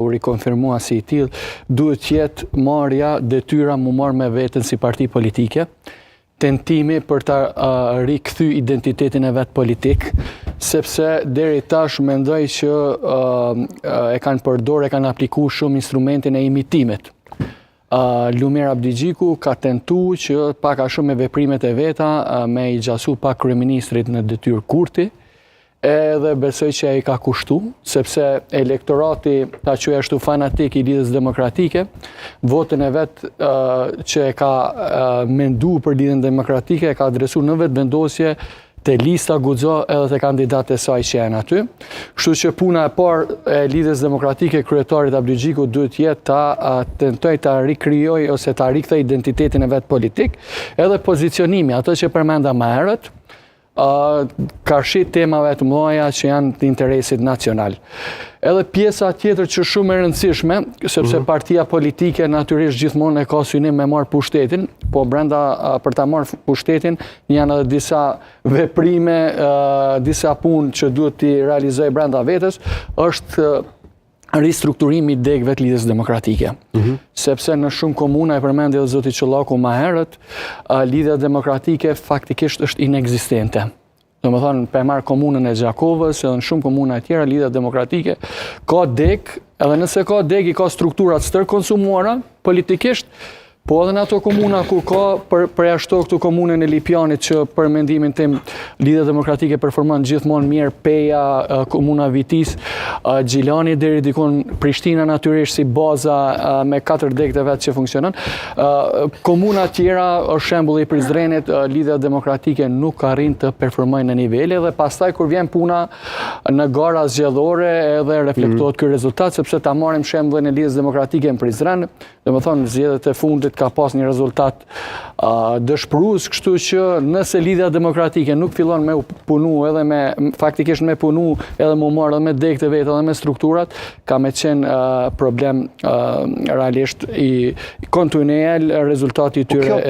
u rikonfirmua si i tillë, duhet jetë marrja detyra mu marrë me veten si parti politike, tentimi për ta rikthy identitetin e vet politik, sepse deri tash mendoj që e kanë aplikuar shumë instrumentin e imitimit. Lumer Abdigjiku ka tentuar që pak a shumë me veprimet e veta me i gjasu pak kryeministrit në detyrë Kurti, edhe besoj që ai ka kushtu, sepse elektorati, ta quaj ashtu fanatik i Lidhjes Demokratike, votën e vet që e ka mendu për Lidhjen Demokratike, e ka adresuar në vetëvendosje te lista guxo edhe te kandidatë e saj që janë aty. Kështu që puna e parë e Lidhjes Demokratike, kryetarit Abdigjiku, duhet jetë ta tentoj ta rikrijoj ose ta rikthej identitetin e vet politik, edhe pozicionimi, ato që përmenda më herët, karshit temave të mëdha që janë të interesit nacional. Edhe pjesa tjetër që shumë e rëndësishme, sepse partia politike natyrisht gjithmonë e ka synim me marrë pushtetin, po brenda për ta marrë pushtetin janë edhe disa veprime, disa punë që duhet t'i realizoj brenda vetes, është ristrukturimi i degëve të Lidhjes Demokratike. Sepse në shumë komuna, e përmendi edhe zoti Çollaku më herët, Lidhja Demokratike faktikisht është inekzistente. Domethënë, pe marr komunën e Gjakovës, edhe në shumë komuna tjera, Lidhja Demokratike ka degë, edhe nëse ka degë, i ka strukturat stërkonsumuara politikisht, po edhe në ato komuna ku ka përjashto këtu komunën e Lipjanit që për mendimin tim Lidhja Demokratike performon gjithmonë mirë, Peja, komuna Vitis, Gjilani deri dikon Prishtina natyrisht si baza me 4 degët e vet që funksionon. Komuna tjera, është shembulli i Prizrenit, Lidhja Demokratike nuk arrin të performojnë në nivele dhe pastaj kur vjen puna në gara zgjedhore edhe reflektohet ky rezultat, sepse ta marrim shembullin e Lidhjes Demokratike në Prizren, domethënë zgjedhjet e fundit ka pas një rezultat dëshpërues, kështu që nëse Lidhja Demokratike nuk fillon me punu edhe me faktikisht me punu edhe me marrë edhe me degët e vet edhe me strukturat, ka me qenë problem realisht i kontinuel rezultati i tyre.